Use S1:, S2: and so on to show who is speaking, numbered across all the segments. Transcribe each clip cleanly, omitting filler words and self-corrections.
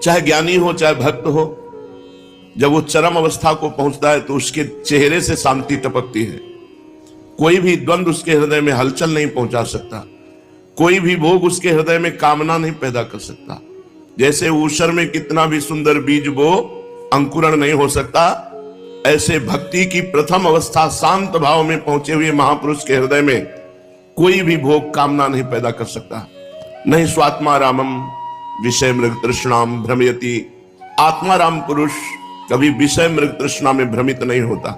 S1: चाहे ज्ञानी हो चाहे भक्त हो, जब वो चरम अवस्था को पहुंचता है तो उसके चेहरे से शांति टपकती है। कोई भी द्वंद्व उसके हृदय में हलचल नहीं पहुंचा सकता, कोई भी भोग उसके हृदय में कामना नहीं पैदा कर सकता। जैसे ऊषर में कितना भी सुंदर बीज बो अंकुरण नहीं हो सकता, ऐसे भक्ति की प्रथम अवस्था शांत भाव में पहुंचे हुए महापुरुष के हृदय में कोई भी भोग कामना नहीं पैदा कर सकता। नहीं स्वात्मा रामम विषय मृग तृष्णाम भ्रमयति। आत्मा राम पुरुष कभी विषय मृग तृष्णा में भ्रमित नहीं होता।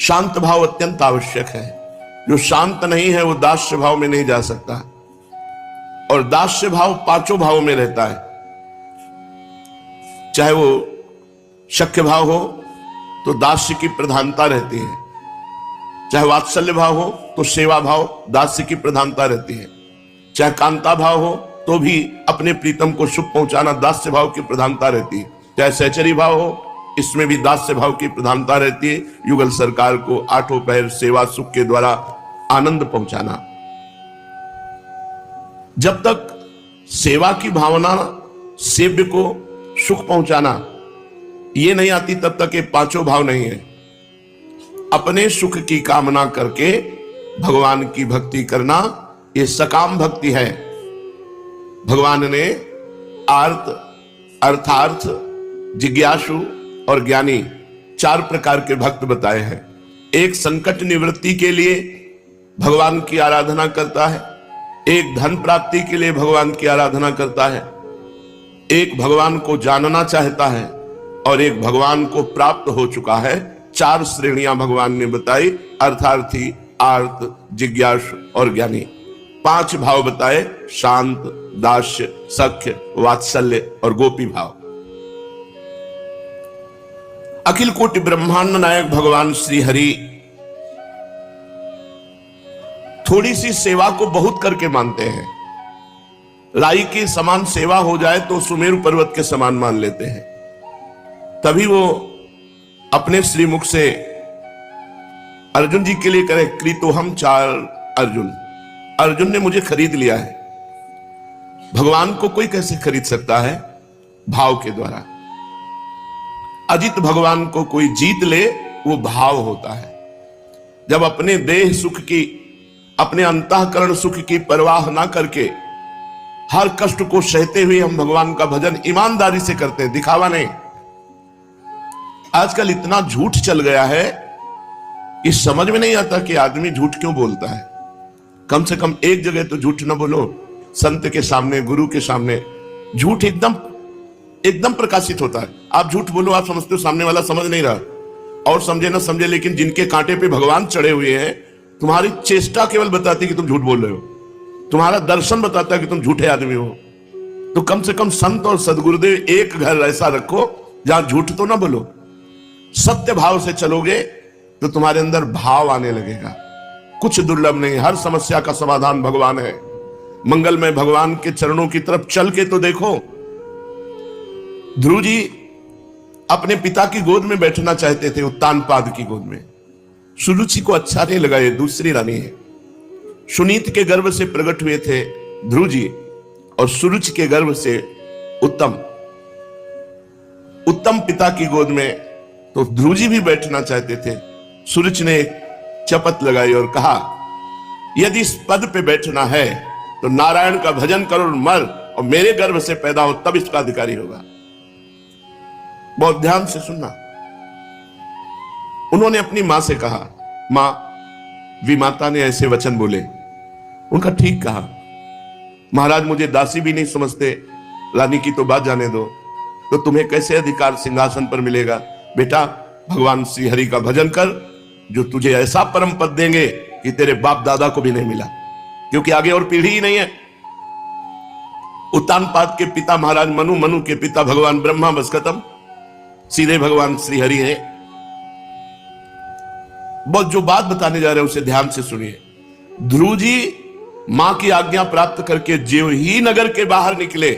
S1: शांत भाव अत्यंत आवश्यक है। जो शांत नहीं है वो दास्य भाव में नहीं जा सकता, और दास्य भाव पांचों भावों में रहता है। चाहे वो शक्य भाव हो तो दास्य की प्रधानता रहती है, चाहे वात्सल्य भाव हो तो सेवा भाव दास्य की प्रधानता रहती है, चाहे कांता भाव हो तो भी अपने प्रीतम को सुख पहुंचाना दास्य भाव की प्रधानता रहती है, चाहे सहचरी भाव हो इसमें भी दास्य भाव की प्रधानता रहती है। युगल सरकार को आठों पहर सेवा सुख के द्वारा आनंद पहुंचाना। जब तक सेवा की भावना सेव्य को सुख पहुंचाना ये नहीं आती तब तक ये पांचों भाव नहीं है। अपने सुख की कामना करके भगवान की भक्ति करना ये सकाम भक्ति है। भगवान ने आर्त, अर्थार्थ, जिज्ञासु और ज्ञानी चार प्रकार के भक्त बताए हैं। एक संकट निवृत्ति के लिए भगवान की आराधना करता है, एक धन प्राप्ति के लिए भगवान की आराधना करता है, एक भगवान को जानना चाहता है और एक भगवान को प्राप्त हो चुका है। चार श्रेणियां भगवान ने बताई, अर्थार्थी, आर्त, जिज्ञासु और ज्ञानी। पांच भाव बताए, शांत, दास्य, सख्य, वात्सल्य और गोपी भाव। अखिल कोटि ब्रह्मांड नायक भगवान श्री हरि थोड़ी सी सेवा को बहुत करके मानते हैं। राई के समान सेवा हो जाए तो सुमेरु पर्वत के समान मान लेते हैं। तभी वो अपने श्रीमुख से अर्जुन जी के लिए करे, कृतोहम चार अर्जुन, अर्जुन ने मुझे खरीद लिया है। भगवान को कोई कैसे खरीद सकता है? भाव के द्वारा। अजित भगवान को कोई जीत ले वो भाव होता है। जब अपने देह सुख की, अपने अंतःकरण सुख की परवाह ना करके हर कष्ट को सहते हुए हम भगवान का भजन ईमानदारी से करते हैं, दिखावा नहीं। आजकल इतना झूठ चल गया है कि समझ में नहीं आता कि आदमी झूठ क्यों बोलता है। कम से कम एक जगह तो झूठ ना बोलो। संत के सामने, गुरु के सामने झूठ एकदम प्रकाशित होता है। आप झूठ बोलो, आप समझते हो सामने वाला समझ नहीं रहा, और समझे ना समझे, लेकिन जिनके कांटे पे भगवान चढ़े हुए हैं, तुम्हारी चेष्टा केवल बताती है कि तुम झूठ बोल रहे हो, तुम्हारा दर्शन बताता है कि तुम झूठे आदमी हो। तो कम से कम संत और सदगुरुदेव एक घर ऐसा रखो जहां झूठ तो ना बोलो। सत्य भाव से चलोगे तो तुम्हारे अंदर भाव आने लगेगा। कुछ दुर्लभ नहीं, हर समस्या का समाधान भगवान है। मंगलमय भगवान के चरणों की तरफ चल के तो देखो। ध्रुव जी अपने पिता की गोद में बैठना चाहते थे, उत्तानपाद की गोद में। सुरुचि को अच्छा नहीं लगा, ये दूसरी रानी है। सुनीत के गर्भ से प्रकट हुए थे ध्रुव जी, और सुरुचि के गर्भ से उत्तम पिता की गोद में तो ध्रुव जी भी बैठना चाहते थे। सुरुचि ने चपत लगाई और कहा, यदि इस पद पे बैठना है तो नारायण का भजन करो और मर, और मेरे गर्भ से पैदा हो तब इसका अधिकारी होगा। बहुत ध्यान से सुनना। उन्होंने अपनी मां से कहा, मां, विमाता ने ऐसे वचन बोले। उनका ठीक कहा, महाराज मुझे दासी भी नहीं समझते, रानी की तो बात जाने दो, तो तुम्हें कैसे अधिकार सिंहासन पर मिलेगा? बेटा, भगवान श्री हरि का भजन कर, जो तुझे ऐसा परम पद देंगे कि तेरे बाप दादा को भी नहीं मिला, क्योंकि आगे और पीढ़ी ही नहीं है। उत्तानपाद के पिता महाराज मनु, मनु के पिता भगवान ब्रह्मा, बस खत्म, सीधे भगवान श्री हरि है। बहुत जो बात बताने जा रहे हैं उसे ध्यान से सुनिए। ध्रुव जी मां की आज्ञा प्राप्त करके ज्यों ही नगर के बाहर निकले,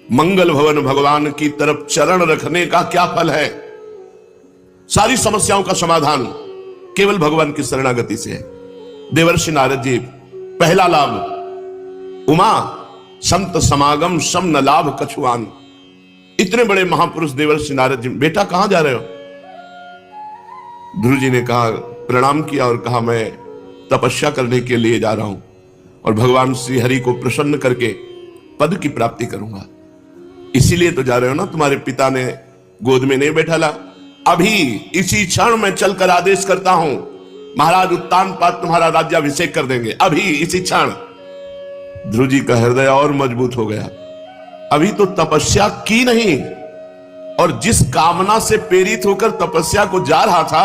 S1: मंगल भवन भगवान की तरफ चरण रखने का क्या फल है? सारी समस्याओं का समाधान केवल भगवान की शरणागति से है। देवर्षि नारद जी, पहला लाभ, उमा संत समागम सम न लाभ कछुआन। इतने बड़े महापुरुष देवर्षि नारद जी, बेटा कहां जा रहे हो? ध्रुव जी ने कहा, प्रणाम किया और कहा, मैं तपस्या करने के लिए जा रहा हूं और भगवान श्री हरि को प्रसन्न करके पद की प्राप्ति करूंगा। इसीलिए तो जा रहे हो ना, तुम्हारे पिता ने गोद में नहीं बैठा ला। अभी इसी क्षण मैं चलकर आदेश करता हूं, महाराज उत्तानपाद तुम्हारा राज्याभिषेक कर देंगे, अभी इसी क्षण। ध्रुव जी का हृदय और मजबूत हो गया। अभी तो तपस्या की नहीं, और जिस कामना से प्रेरित होकर तपस्या को जा रहा था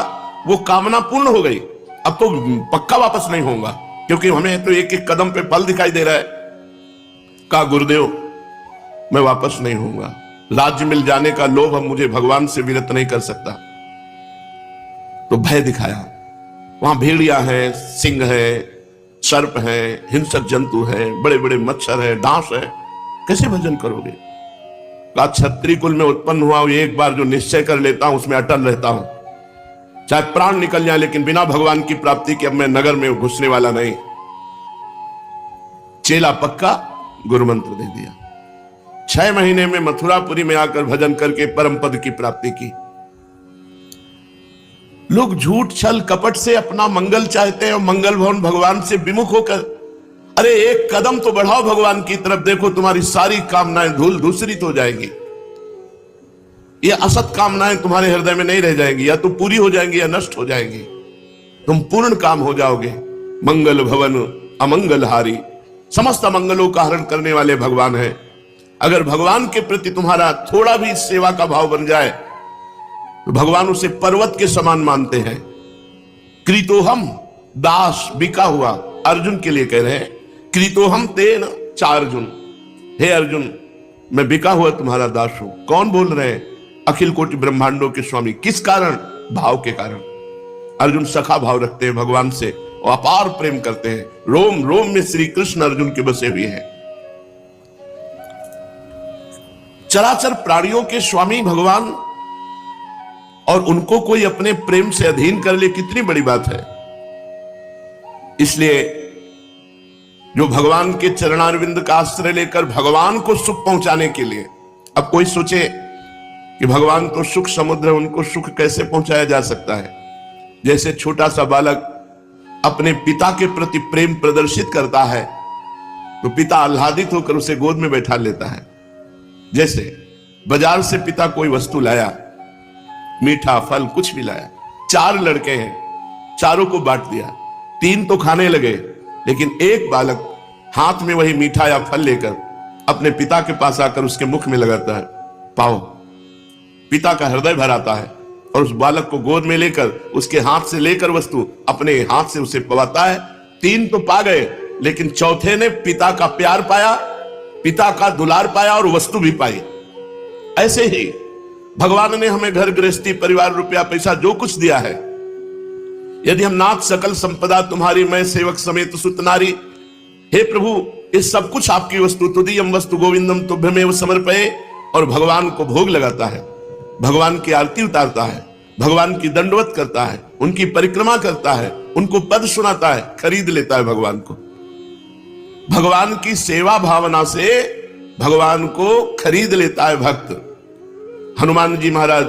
S1: वो कामना पूर्ण हो गई। अब तो पक्का वापस नहीं होगा, क्योंकि हमें तो एक एक कदम पे फल दिखाई दे रहा है। कहा, गुरुदेव मैं वापस नहीं होऊंगा, राज्य मिल जाने का लोभ अब मुझे भगवान से विरत नहीं कर सकता। तो भय दिखाया। वहां भेड़िया है, सिंह है, सर्प है, हिंसक जंतु है, बड़े बड़े मच्छर है, डांस है, कैसे भजन करोगे? कहा, क्षत्रिय कुल में उत्पन्न हुआ हूं, एक बार जो निश्चय कर लेता हूं उसमें अटल रहता हूं, चाहे प्राण निकल जाए, लेकिन बिना भगवान की प्राप्ति के अब मैं नगर में घुसने वाला नहीं। चेला पक्का, गुरु मंत्र दे दिया। 6 महीने में मथुरापुरी में आकर भजन करके परम पद की प्राप्ति की। लोग झूठ छल कपट से अपना मंगल चाहते हैं और मंगल भवन भगवान से विमुख होकर, अरे एक कदम तो बढ़ाओ भगवान की तरफ, देखो तुम्हारी सारी कामनाएं धूल धूसरित हो जाएंगी। ये असत कामनाएं तुम्हारे हृदय में नहीं रह जाएंगी, या तो पूरी हो जाएंगी या नष्ट हो जाएंगी। तुम पूर्ण काम हो जाओगे। मंगल भवन अमंगल हारी, समस्त मंगलों का हरण करने वाले भगवान है। अगर भगवान के प्रति तुम्हारा थोड़ा भी सेवा का भाव बन जाए तो भगवान उसे पर्वत के समान मानते हैं। कृतोहम दास, बिका हुआ, अर्जुन के लिए कह रहे हैं, कृतोहम तेन चा अर्जुन, हे अर्जुन मैं बिका हुआ तुम्हारा दास हूं। कौन बोल रहे हैं? अखिल कोटि ब्रह्मांडों के स्वामी। किस कारण? भाव के कारण। अर्जुन सखा भाव रखते हैं भगवान से और अपार प्रेम करते हैं। रोम रोम में श्री कृष्ण अर्जुन के बसे हुए हैं। चराचर प्राणियों के स्वामी भगवान, और उनको कोई अपने प्रेम से अधीन कर ले, कितनी बड़ी बात है। इसलिए जो भगवान के चरणारविंद का आश्रय लेकर भगवान को सुख पहुंचाने के लिए, अब कोई सोचे कि भगवान तो सुख समुद्र है, उनको सुख कैसे पहुंचाया जा सकता है। जैसे छोटा सा बालक अपने पिता के प्रति प्रेम प्रदर्शित करता है तो पिता आह्लादित होकर उसे गोद में बैठा लेता है। जैसे बाजार से पिता कोई वस्तु लाया, मीठा फल कुछ भी लाया, 4 लड़के हैं, चारों को बांट दिया, 3 तो खाने लगे, लेकिन एक बालक हाथ में वही मीठा या फल लेकर अपने पिता के पास आकर उसके मुख में लगाता है, पाओ। पिता का हृदय भर आता है और उस बालक को गोद में लेकर उसके हाथ से लेकर वस्तु अपने हाथ से उसे पवाता है। 3 तो पा गए, लेकिन चौथे ने पिता का प्यार पाया, पिता का दुलार पाया और वस्तु भी पाई। ऐसे ही भगवान ने हमें घर गृहस्थी परिवार रुपया पैसा जो कुछ दिया है, यदि हम नाथ सकल संपदा तुम्हारी मैं सेवक समेत सुत नारी, हे प्रभु ये सब कुछ आपकी वस्तु, तुदीयम वस्तु गोविंदम तुभ्यमेव समर्पये, और भगवान को भोग लगाता है, भगवान की आरती उतारता है, भगवान की दंडवत करता है, उनकी परिक्रमा करता है, उनको पद सुनाता है, खरीद लेता है भगवान को। भगवान की सेवा भावना से भगवान को खरीद लेता है भक्त। हनुमान जी महाराज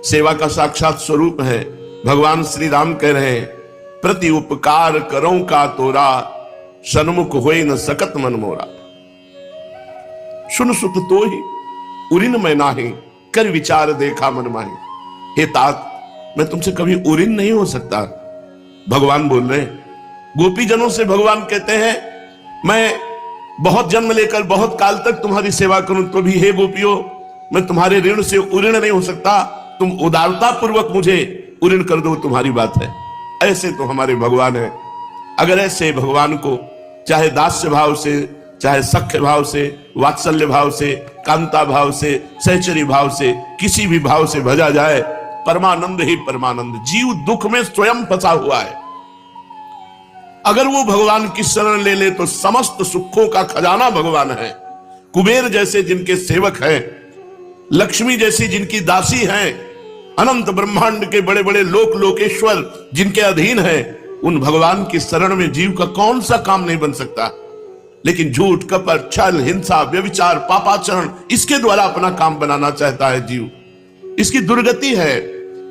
S1: सेवा का साक्षात स्वरूप है। भगवान श्री राम कह रहे हैं, प्रति उपकार करो का तोरा, सन्मुख होई न सकत मन मोरा। सुन सुत तो ही उरिन मैं नाही, कर विचार देखा मन माही। हे तात, मैं तुमसे कभी उरिन नहीं हो सकता। भगवान बोल रहे हैं। गोपीजनों से भगवान कहते हैं, मैं बहुत जन्म लेकर बहुत काल तक तुम्हारी सेवा करूं तो भी हे गोपियों, मैं तुम्हारे ऋण से उऋण नहीं हो सकता। तुम उदारता पूर्वक मुझे उऋण कर दो, तुम्हारी बात है। ऐसे तो हमारे भगवान है। अगर ऐसे भगवान को चाहे दास्य भाव से, चाहे सख्य भाव से, वात्सल्य भाव से, कांता भाव से, सहचरी भाव से, किसी भी भाव से भजा जाए, परमानंद ही परमानंद। जीव दुख में स्वयं फंसा हुआ है, अगर वो भगवान की शरण ले ले तो समस्त सुखों का खजाना भगवान है। कुबेर जैसे जिनके सेवक हैं, लक्ष्मी जैसी जिनकी दासी हैं, अनंत ब्रह्मांड के बड़े बड़े लोक लोकेश्वर जिनके अधीन हैं, उन भगवान की शरण में जीव का कौन सा काम नहीं बन सकता। लेकिन झूठ, कपट, छल, हिंसा, व्यभिचार, पापाचरण, इसके द्वारा अपना काम बनाना चाहता है जीव। इसकी दुर्गति है,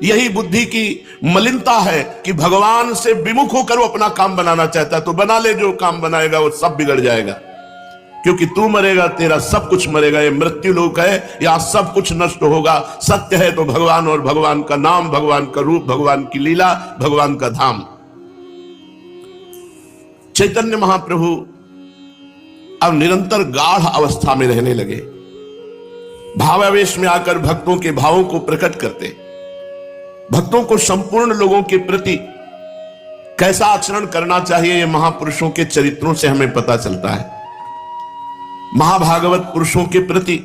S1: यही बुद्धि की मलिनता है कि भगवान से विमुख होकर वो अपना काम बनाना चाहता है। तो बना ले, जो काम बनाएगा वो सब बिगड़ जाएगा, क्योंकि तू मरेगा, तेरा सब कुछ मरेगा। ये मृत्यु लोक है, यहां सब कुछ नष्ट होगा। सत्य है तो भगवान, और भगवान का नाम, भगवान का रूप, भगवान की लीला, भगवान का धाम। चैतन्य महाप्रभु अब निरंतर गाढ़ अवस्था में रहने लगे, भावावेश में आकर भक्तों के भावों को प्रकट करते, भक्तों को संपूर्ण लोगों के प्रति कैसा आचरण करना चाहिए, ये महापुरुषों के चरित्रों से हमें पता चलता है। महाभागवत पुरुषों के प्रति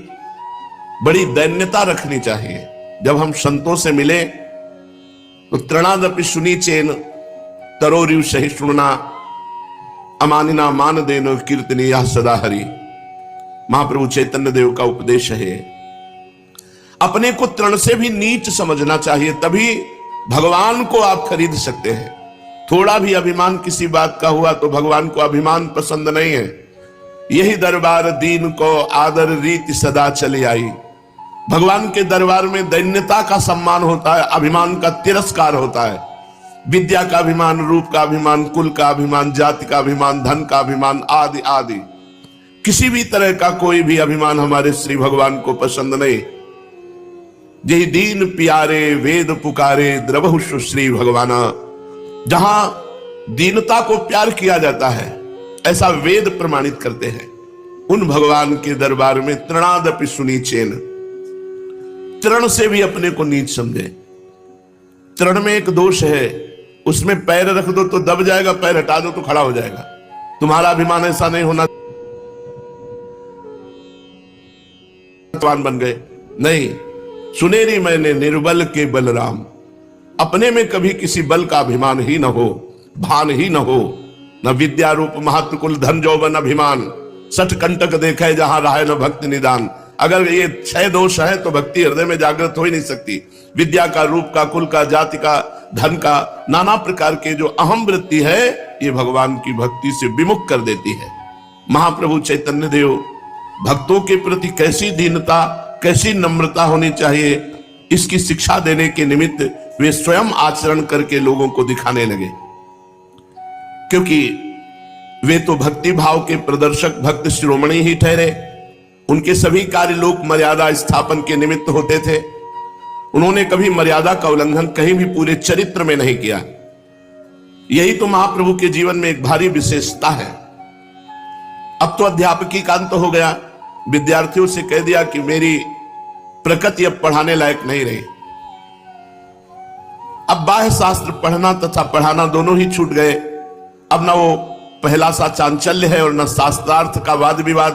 S1: बड़ी दैन्यता रखनी चाहिए। जब हम संतों से मिले तो तृणादपि सुनी चेन तरोरिव सहिष्णुना अमानिना मान देनो कीर्तनी यह सदा हरि। महाप्रभु चैतन्य देव का उपदेश है। अपने को तृण से भी नीच समझना चाहिए, तभी भगवान को आप खरीद सकते हैं। थोड़ा भी अभिमान किसी बात का हुआ तो भगवान को अभिमान पसंद नहीं है। यही दरबार दीन को आदर रीति सदा चली आई। भगवान के दरबार में दैन्यता का सम्मान होता है, अभिमान का तिरस्कार होता है। विद्या का अभिमान, रूप का अभिमान, कुल का अभिमान, जाति का अभिमान, धन का अभिमान, आदि आदि, किसी भी तरह का कोई भी अभिमान हमारे श्री भगवान को पसंद नहीं। यही दीन प्यारे वेद पुकारे द्रवहु श्री भगवाना। जहां दीनता को प्यार किया जाता है, ऐसा वेद प्रमाणित करते हैं। उन भगवान के दरबार में तृणादपि सुनी चेन, तृण से भी अपने को नीच समझे। तृण में एक दोष है, उसमें पैर रख दो तो दब जाएगा, पैर हटा दो तो खड़ा हो जाएगा। तुम्हारा अभिमान ऐसा नहीं होना बन गए, नहीं। सुनेरी मैंने निर्बल के बलराम, अपने में कभी किसी बल का अभिमान ही न हो, भान ही न हो। न विद्या रूप महत्व कुल धन जौवन अभिमान, सठ कंटक देखे जहां रहा न भक्ति निदान। अगर ये 6 दोष है तो भक्ति हृदय में जागृत हो ही नहीं सकती। विद्या का, रूप का, कुल का, जाति का, धन का, नाना प्रकार के जो अहम वृत्ति है, ये भगवान की भक्ति से विमुख कर देती है। महाप्रभु चैतन्य देव भक्तों के प्रति कैसी दीनता, कैसी नम्रता होनी चाहिए, इसकी शिक्षा देने के निमित्त वे स्वयं आचरण करके लोगों को दिखाने लगे। क्योंकि वे तो भक्ति भाव के प्रदर्शक भक्त शिरोमणि ही ठहरे। उनके सभी कार्य लोक मर्यादा स्थापन के निमित्त होते थे। उन्होंने कभी मर्यादा का उल्लंघन कहीं भी पूरे चरित्र में नहीं किया। यही तो महाप्रभु के जीवन में एक भारी विशेषता है। अब तो अध्यापकी का अंत हो गया, विद्यार्थियों से कह दिया कि मेरी प्रकृति अब पढ़ाने लायक नहीं रही। अब बाह्य शास्त्र पढ़ना तथा पढ़ाना दोनों ही छूट गए। अब ना वो पहला सा चांचल्य है और न शास्त्रार्थ का वाद विवाद।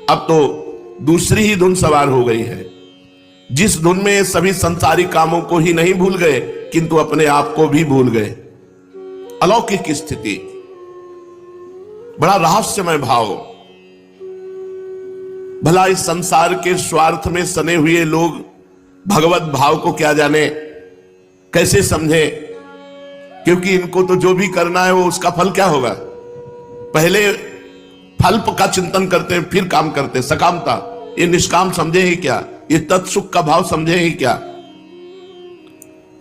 S1: अब तो दूसरी ही धुन सवार हो गई है, जिस धुन में सभी संसारी कामों को ही नहीं भूल गए किंतु अपने आप को भी भूल गए। अलौकिक स्थिति, बड़ा रहस्यमय भाव। भला इस संसार के स्वार्थ में सने हुए लोग भगवत भाव को क्या जाने, कैसे समझे? क्योंकि इनको तो जो भी करना है वो उसका फल क्या होगा, पहले फल का चिंतन करते हैं फिर काम करते हैं। सकामता, ये निष्काम समझे ही क्या, ये तत्सुख का भाव समझे ही क्या?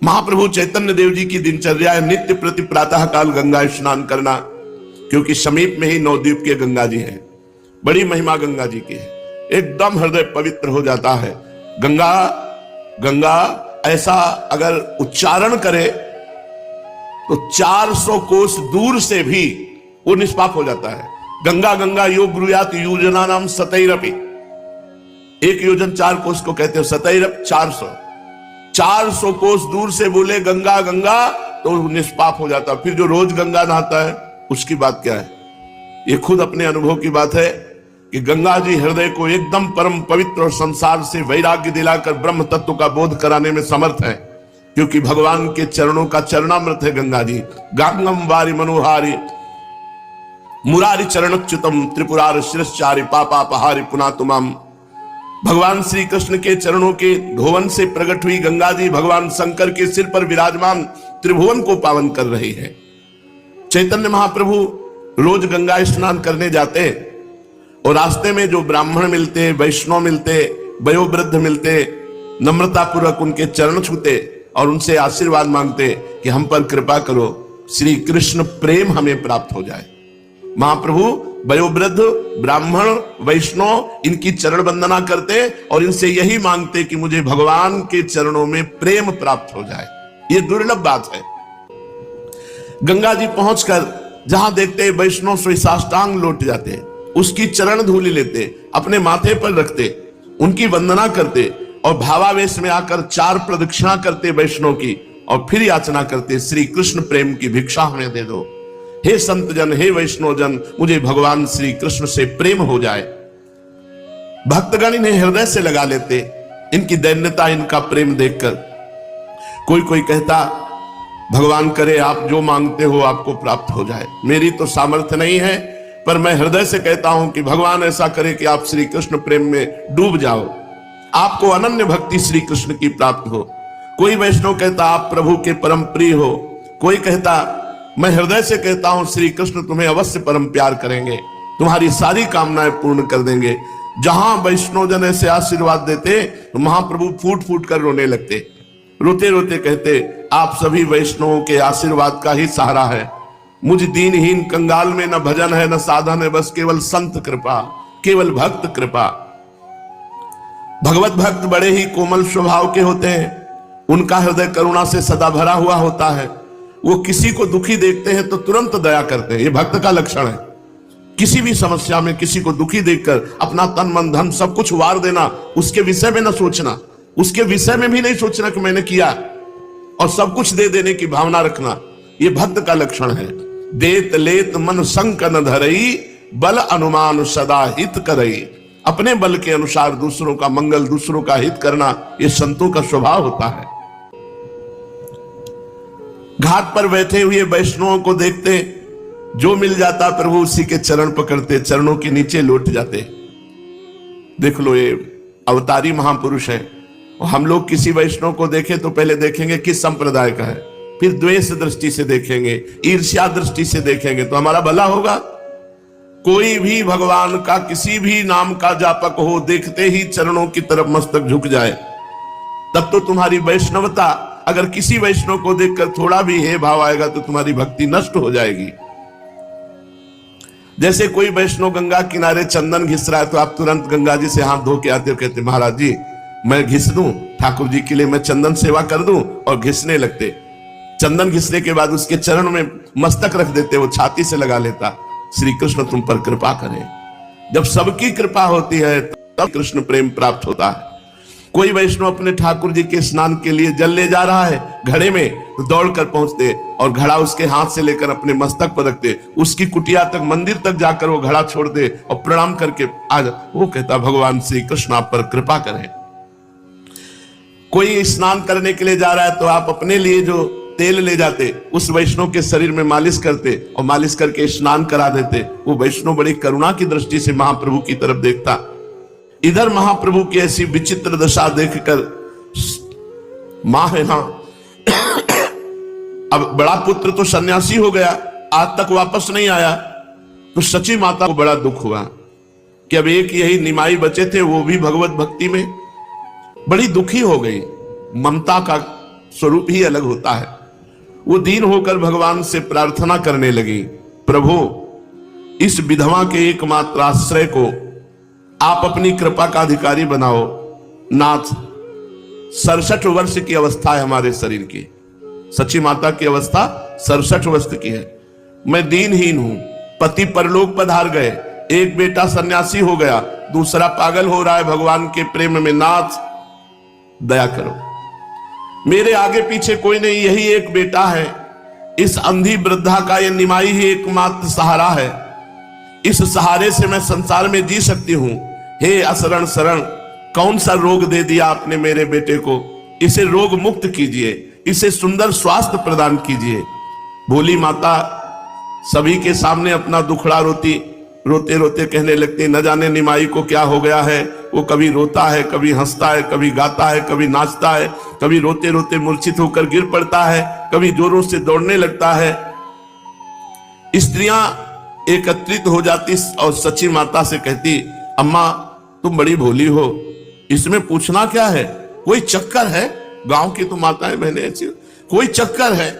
S1: महाप्रभु चैतन्य देव जी की दिनचर्या है नित्य प्रति प्रातः काल गंगा स्नान करना, क्योंकि समीप में ही नवद्वीप के गंगा जी हैं। बड़ी महिमा गंगा जी की है, एकदम हृदय पवित्र हो जाता है। गंगा गंगा ऐसा अगर उच्चारण करे तो 400 कोस दूर से भी वो निष्पाप हो जाता है। गंगा गंगा यो ब्रूयात योजना नाम सतैरपि, एक योजन 4 कोस को कहते हैं, सतैरप 400 कोस दूर से बोले गंगा गंगा तो निष्पाप हो जाता। फिर जो रोज गंगा नहाता है उसकी बात क्या है? ये खुद अपने अनुभव की बात है कि गंगा जी हृदय को एकदम परम पवित्र और संसार से वैराग्य दिलाकर ब्रह्म तत्व का बोध कराने में समर्थ है, क्योंकि भगवान के चरणों का चरणामृत है गंगा जी। गांगम वारी मनोहारी मुरारी चरणच्युतम त्रिपुरार शिरश्चारी पापापहारी पुनातुमाम। भगवान श्री कृष्ण के चरणों के धोवन से प्रकट हुई गंगा जी भगवान शंकर के सिर पर विराजमान त्रिभुवन को पावन कर रही है। चैतन्य महाप्रभु रोज गंगा स्नान करने जाते और रास्ते में जो ब्राह्मण मिलते, वैष्णव मिलते, वयोवृद्ध मिलते, नम्रता पूर्वक उनके चरण छूते और उनसे आशीर्वाद मांगते कि हम पर कृपा करो, श्री कृष्ण प्रेम हमें प्राप्त हो जाए। महाप्रभु वयोवृद्ध, ब्राह्मण, वैष्णव इनकी चरण वंदना करते और इनसे यही मांगते कि मुझे भगवान के चरणों में प्रेम प्राप्त हो जाए। ये दुर्लभ बात है। गंगा जी पहुंचकर जहां देखते वैष्णव सोई साष्टांग लौट जाते, उसकी चरण धूलि लेते, अपने माथे पर रखते, उनकी वंदना करते और भावावेश में आकर 4 प्रदक्षिणा करते वैष्णव की और फिर याचना करते, श्री कृष्ण प्रेम की भिक्षा हमें दे दो। हे संत जन, हे वैष्णव जन, मुझे भगवान श्री कृष्ण से प्रेम हो जाए। भक्तगण इन्हें हृदय से लगा लेते, इनकी दैन्यता, इनका प्रेम देखकर। कोई कोई कहता, भगवान करे आप जो मांगते हो आपको प्राप्त हो जाए। मेरी तो सामर्थ्य नहीं है, पर मैं हृदय से कहता हूं कि भगवान ऐसा करे कि आप श्री कृष्ण प्रेम में डूब जाओ, आपको अनन्य भक्ति श्री कृष्ण की प्राप्त हो। कोई वैष्णव कहता आप प्रभु के परम प्रिय हो। कोई कहता मैं हृदय से कहता हूं श्री कृष्ण तुम्हें अवश्य परम प्यार करेंगे, तुम्हारी सारी कामनाएं पूर्ण कर देंगे। जहां वैष्णव जन ऐसे आशीर्वाद देते तो महाप्रभु फूट फूट कर रोने लगते, रोते रोते कहते आप सभी वैष्णवों के आशीर्वाद का ही सहारा है। मुझ दीनहीन कंगाल में न भजन है न साधन है, बस केवल संत कृपा, केवल भक्त कृपा। भगवत भक्त बड़े ही कोमल स्वभाव के होते हैं, उनका हृदय करुणा से सदा भरा हुआ होता है। वो किसी को दुखी देखते हैं तो तुरंत दया करते हैं, ये भक्त का लक्षण है। किसी भी समस्या में किसी को दुखी देखकर अपना तन मन धन सब कुछ वार देना, उसके विषय में न सोचना, उसके विषय में भी नहीं सोचना कि मैंने किया, और सब कुछ दे देने की भावना रखना, ये भक्त का लक्षण है। देत लेत मन संक न धरई, बल अनुमान सदा हित करई। अपने बल के अनुसार दूसरों का मंगल, दूसरों का हित करना, ये संतों का स्वभाव होता है। घाट पर बैठे हुए वैष्णवों को देखते, जो मिल जाता प्रभु उसी के चरण पकड़ते, चरणों के नीचे लौट जाते। देख लो, ये अवतारी महापुरुष है। हम लोग किसी वैष्णव को देखें तो पहले देखेंगे किस संप्रदाय का है, फिर द्वेष दृष्टि से देखेंगे, ईर्ष्या दृष्टि से देखेंगे तो हमारा भला होगा। कोई भी भगवान का किसी भी नाम का जापक हो, देखते ही चरणों की तरफ मस्तक झुक जाए, तब तो तुम्हारी वैष्णवता, अगर किसी वैष्णव को देखकर थोड़ा भी हे भाव आएगा तो तुम्हारी भक्ति नष्ट हो जाएगी। जैसे कोई वैष्णव गंगा किनारे चंदन घिस रहा है तो आप तुरंत गंगा जी से हाथ धो के आते हो, कहते महाराज जी मैं घिस दूं, ठाकुर जी के लिए मैं चंदन सेवा कर दूं, और घिसने लगते। चंदन घिसने के बाद उसके चरण में मस्तक रख देते, वो छाती से लगा लेता, श्री कृष्ण तुम पर कृपा करें। जब सबकी कृपा होती है तब कृष्ण प्रेम प्राप्त होता है। कोई वैष्णव अपने ठाकुर जी के स्नान के लिए जल ले जा रहा है घड़े में, तो दौड़कर पहुंचते और घड़ा उसके हाथ से लेकर अपने मस्तक पर रखते, उसकी कुटिया तक, मंदिर तक जाकर वो घड़ा छोड़ दे और प्रणाम करके आ जा। वो कहता भगवान श्री कृष्ण आप पर कृपा करें। कोई स्नान करने के लिए जा रहा है तो आप अपने लिए जो तेल ले जाते, उस वैष्णव के शरीर में मालिश करते और मालिश करके स्नान करा देते। वो वैष्णव बड़ी करुणा की दृष्टि से महाप्रभु की तरफ देखता। इधर महाप्रभु की ऐसी विचित्र दशा देखकर मां है ना, अब बड़ा पुत्र तो सन्यासी हो गया, आज तक वापस नहीं आया, तो सची माता को बड़ा दुख हुआ कि अब एक यही निमाई बचे थे, वो भी भगवत भक्ति में। बड़ी दुखी हो गई। ममता का स्वरूप ही अलग होता है। वो दीन होकर भगवान से प्रार्थना करने लगी, प्रभु इस विधवा के एकमात्र आश्रय को आप अपनी कृपा का अधिकारी बनाओ। नाथ 67 वर्ष की अवस्था है हमारे शरीर की, सच्ची माता की अवस्था 67 वर्ष की है। मैं दीनहीन हूं, पति परलोक पधार गए, एक बेटा सन्यासी हो गया, दूसरा पागल हो रहा है भगवान के प्रेम में। नाथ दया करो, मेरे आगे पीछे कोई नहीं, यही एक बेटा है। इस अंधी वृद्धा का ये निमाई ही एकमात्र सहारा है, इस सहारे से मैं संसार में जी सकती हूं। हे असरण शरण, कौन सा रोग दे दिया आपने मेरे बेटे को, इसे रोग मुक्त कीजिए, इसे सुंदर स्वास्थ्य प्रदान कीजिए। भोली माता सभी के सामने अपना दुखड़ा रोते रोते कहने लगती, न जाने निमाई को क्या हो गया है। वो कभी रोता है, कभी हंसता है, कभी गाता है, कभी नाचता है, कभी रोते रोते मूर्छित होकर गिर पड़ता है, कभी जोरों से दौड़ने लगता है। स्त्रियां एकत्रित हो जाती और सची माता से कहती, अम्मा तुम बड़ी भोली हो, इसमें पूछना क्या है, कोई चक्कर है? गांव की तो माताएं बहनें ऐसी, कोई चक्कर है?